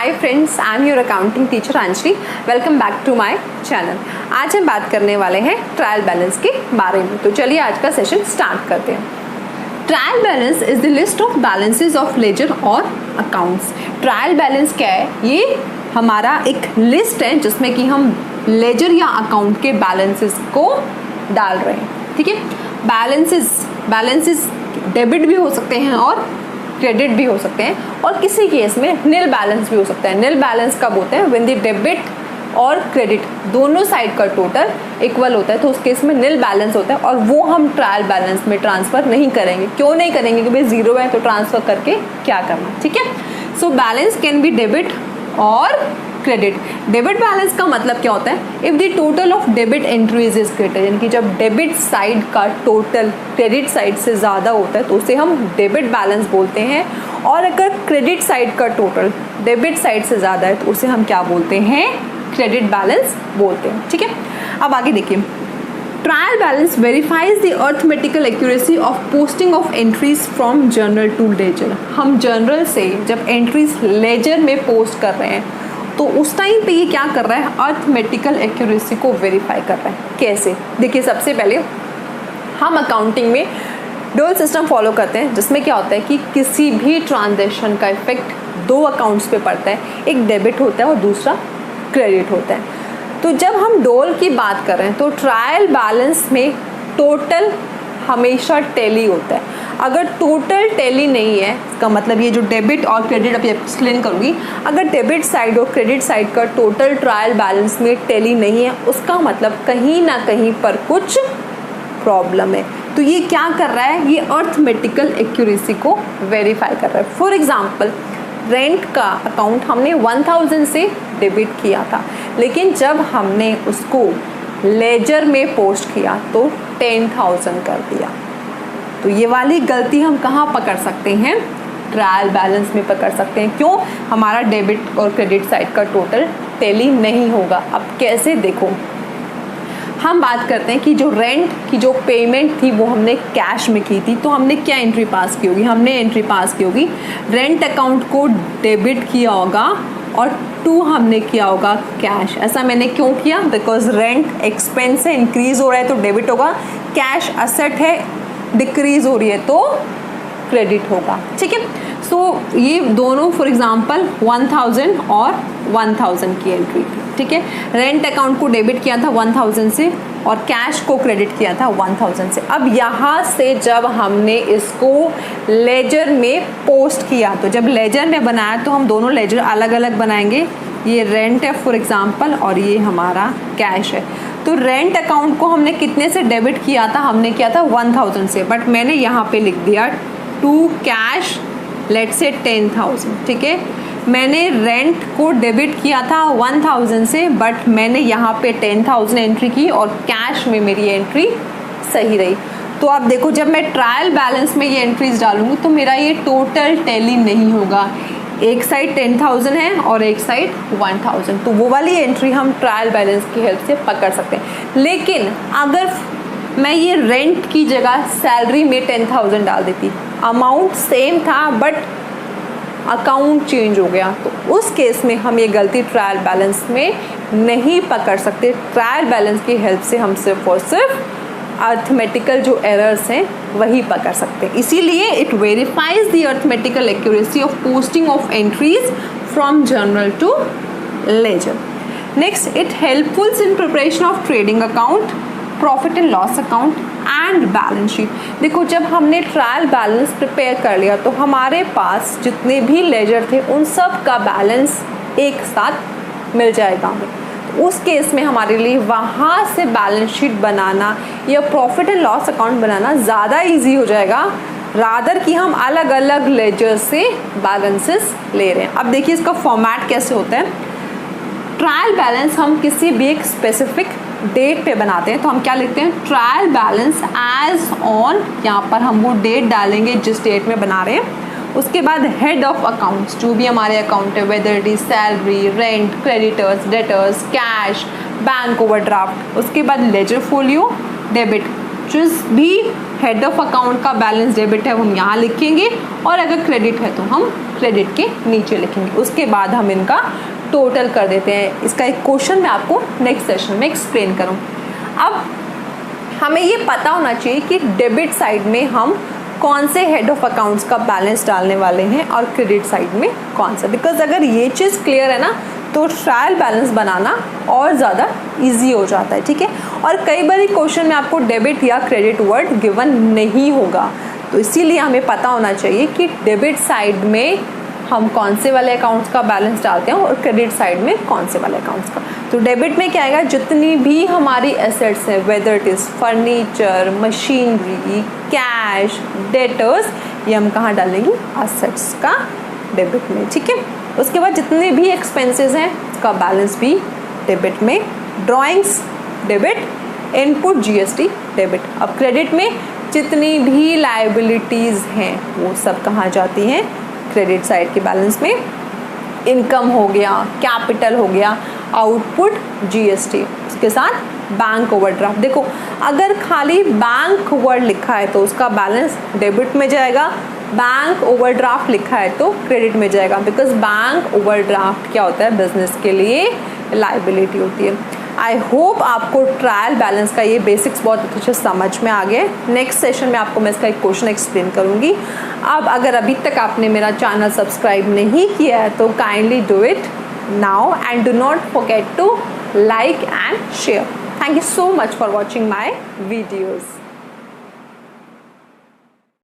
Hi friends, I am your accounting teacher Anjali. Welcome back to my channel. आज हम बात करने वाले हैं ट्रायल बैलेंस के बारे में। तो चलिए आज का सेशन स्टार्ट करते हैं। Trial balance is the list of balances of ledger और अकाउंट्स। ट्रायल बैलेंस क्या है? ये हमारा एक लिस्ट है जिसमें कि हम लेजर या अकाउंट के बैलेंसेस को डाल रहे हैं। ठीक है, बैलेंसेस डेबिट भी हो सकते हैं और क्रेडिट भी हो सकते हैं, और किसी केस में नील बैलेंस भी हो सकता है। नील बैलेंस कब होता है? व्हेन द डेबिट और क्रेडिट दोनों साइड का टोटल इक्वल होता है, तो उस केस में नील बैलेंस होता है, और वो हम ट्रायल बैलेंस में ट्रांसफर नहीं करेंगे। क्यों नहीं करेंगे? कि भाई जीरो है तो ट्रांसफर करके क्या करना। ठीक है, so balance can be debit और क्रेडिट। डेबिट बैलेंस का मतलब क्या होता है? If the total of debit entries is greater, यानी कि जब डेबिट साइड का टोटल क्रेडिट साइड से ज़्यादा होता है तो उसे हम डेबिट बैलेंस बोलते हैं, और अगर क्रेडिट साइड का टोटल डेबिट साइड से ज़्यादा है तो उसे हम क्या बोलते हैं? क्रेडिट बैलेंस बोलते हैं। ठीक है, अब आगे देखिए। Trial balance verifies the arithmetical accuracy of posting of entries from journal to ledger. हम जर्नल से जब एंट्रीज लेजर में पोस्ट कर रहे हैं तो उस टाइम पे ये क्या कर रहा है? अर्थमेटिकल एक्यूरेसी को वेरीफाई कर रहा है। कैसे? देखिए, सबसे पहले हम अकाउंटिंग में डुअल सिस्टम फॉलो करते हैं, जिसमें क्या होता है कि किसी भी ट्रांजैक्शन का इफेक्ट दो अकाउंट्स पे पड़ता है। एक डेबिट होता है और दूसरा क्रेडिट होता है। तो जब हम डुअल की बात कर रहे हैं तो ट्रायल बैलेंस में टोटल हमेशा टैली होता है। अगर टोटल टैली नहीं है, इसका मतलब ये जो डेबिट और क्रेडिट अभी एक्सप्लेन करूँगी, अगर डेबिट साइड और क्रेडिट साइड का टोटल ट्रायल बैलेंस में टैली नहीं है, उसका मतलब कहीं ना कहीं पर कुछ प्रॉब्लम है। तो ये क्या कर रहा है? ये अर्थमेटिकल एक्यूरेसी को वेरीफाई कर रहा है। फॉर एग्जाम्पल, रेंट का अकाउंट हमने 1000 से डेबिट किया था, लेकिन जब हमने उसको लेजर में पोस्ट किया तो 10,000 कर दिया। तो ये वाली गलती हम कहाँ पकड़ सकते हैं? ट्रायल बैलेंस में पकड़ सकते हैं। क्यों? हमारा डेबिट और क्रेडिट साइड का टोटल टैली नहीं होगा। अब कैसे? देखो, हम बात करते हैं कि जो रेंट की जो पेमेंट थी वो हमने कैश में की थी, तो हमने क्या एंट्री पास की होगी? हमने एंट्री पास की होगी रेंट अकाउंट को डेबिट किया होगा और 2 हमने किया होगा कैश। ऐसा मैंने क्यों किया? बिकॉज रेंट एक्सपेंस है, इंक्रीज हो रहा है तो डेबिट होगा, कैश असेट है, डिक्रीज हो रही है तो क्रेडिट होगा। ठीक है, सो ये दोनों फॉर एग्जांपल 1000 और 1000 की एंट्री थी। ठीक है, रेंट अकाउंट को डेबिट किया था 1000 से और कैश को क्रेडिट किया था 1000 से। अब यहाँ से जब हमने इसको लेजर में पोस्ट किया, तो जब लेजर में बनाया तो हम दोनों लेजर अलग अलग बनाएंगे। ये रेंट है फॉर एग्जांपल और ये हमारा कैश है। तो रेंट अकाउंट को हमने कितने से डेबिट किया था? हमने किया था 1000 से, बट मैंने यहाँ पे लिख दिया टू कैश लेट्स से 10,000। ठीक है, मैंने रेंट को डेबिट किया था 1000 से, बट मैंने यहाँ पे 10,000 एंट्री की और कैश में मेरी एंट्री सही रही। तो आप देखो, जब मैं ट्रायल बैलेंस में ये एंट्रीज डालूंगी तो मेरा ये टोटल टैली नहीं होगा। एक साइड 10,000 है और एक साइड 1000, तो वो वाली एंट्री हम ट्रायल बैलेंस की हेल्प से पकड़ सकते हैं। लेकिन अगर मैं ये रेंट की जगह सैलरी में 10,000 डाल देती, अमाउंट सेम था बट अकाउंट चेंज हो गया, तो उस केस में हम ये गलती ट्रायल बैलेंस में नहीं पकड़ सकते। ट्रायल बैलेंस की हेल्प से हम सिर्फ और सिर्फ अर्थमेटिकल जो एरर्स हैं वही पकड़ सकते हैं। इसीलिए it verifies the arithmetical accuracy of posting of entries from journal to ledger. Next, it helpfuls in preparation of trading account, profit and loss account and balance sheet. देखो, जब हमने ट्रायल बैलेंस प्रिपेयर कर लिया तो हमारे पास जितने भी laser थे उन सब का बैलेंस एक साथ मिल जाएगा हमें। तो उस केस में हमारे लिए वहाँ से बैलेंस शीट बनाना या प्रॉफिट एंड लॉस अकाउंट बनाना ज़्यादा इजी हो जाएगा, रादर कि हम अलग अलग लेजर से बैलेंसेस ले रहे हैं। अब देखिए इसका फॉर्मेट कैसे होता है। ट्रायल बैलेंस हम किसी भी एक स्पेसिफिक डेट पे बनाते हैं, तो हम क्या लिखते हैं? ट्रायल बैलेंस एज ऑन, यहाँ पर हम वो डेट डालेंगे जिस डेट में बना रहे हैं। उसके बाद हेड ऑफ अकाउंट्स, जो भी हमारे अकाउंट है, whether it is salary, rent, creditors, debtors, cash, bank overdraft. उसके बाद लेजर फोलियो, डेबिट, जिस भी हेड ऑफ अकाउंट का बैलेंस डेबिट है वो हम यहाँ लिखेंगे, और अगर क्रेडिट है तो हम क्रेडिट के नीचे लिखेंगे। उसके बाद हम इनका टोटल कर देते हैं। इसका एक क्वेश्चन मैं आपको नेक्स्ट सेशन में एक्सप्लेन करूँ। अब हमें ये पता होना चाहिए कि डेबिट साइड में हम कौन से हेड ऑफ अकाउंट्स का बैलेंस डालने वाले हैं और क्रेडिट साइड में कौन सा। बिकॉज अगर ये चीज़ क्लियर है ना तो ट्रायल बैलेंस बनाना और ज़्यादा इजी हो जाता है, ठीक है। और कई बार क्वेश्चन में आपको डेबिट या क्रेडिट वर्ड गिवन नहीं होगा, तो इसीलिए हमें पता होना चाहिए कि डेबिट साइड में हम कौन से वाले अकाउंट्स का बैलेंस डालते हैं और क्रेडिट साइड में कौन से वाले अकाउंट्स का। तो डेबिट में क्या आएगा, जितनी भी हमारी एसेट्स हैं, whether it is furniture, machinery, cash, debtors, ये हम कहाँ डालेंगे, एसेट्स का डेबिट में, ठीक है। उसके बाद जितने भी एक्सपेंसेस हैं उसका बैलेंस भी डेबिट में। Drawings debit, input GST debit. अब क्रेडिट में जितनी भी लायबिलिटीज़ हैं वो सब कहाँ जाती हैं, क्रेडिट साइड के बैलेंस में। इनकम हो गया, कैपिटल हो गया, आउटपुट जीएसटी, उसके साथ बैंक ओवरड्राफ्ट। देखो अगर खाली बैंक वर्ड लिखा है तो उसका बैलेंस डेबिट में जाएगा, बैंक ओवरड्राफ्ट लिखा है तो क्रेडिट में जाएगा। बिकॉज बैंक ओवरड्राफ्ट क्या होता है, बिजनेस के लिए लायबिलिटी होती है। आई होप आपको ट्रायल बैलेंस का ये बेसिक्स बहुत अच्छे से समझ में आ गए। नेक्स्ट सेशन में आपको मैं इसका एक क्वेश्चन एक्सप्लेन करूँगी। अब अगर अभी तक आपने मेरा चैनल सब्सक्राइब नहीं किया है तो kindly do it now and do not forget to like and share. Thank you so much for watching my videos.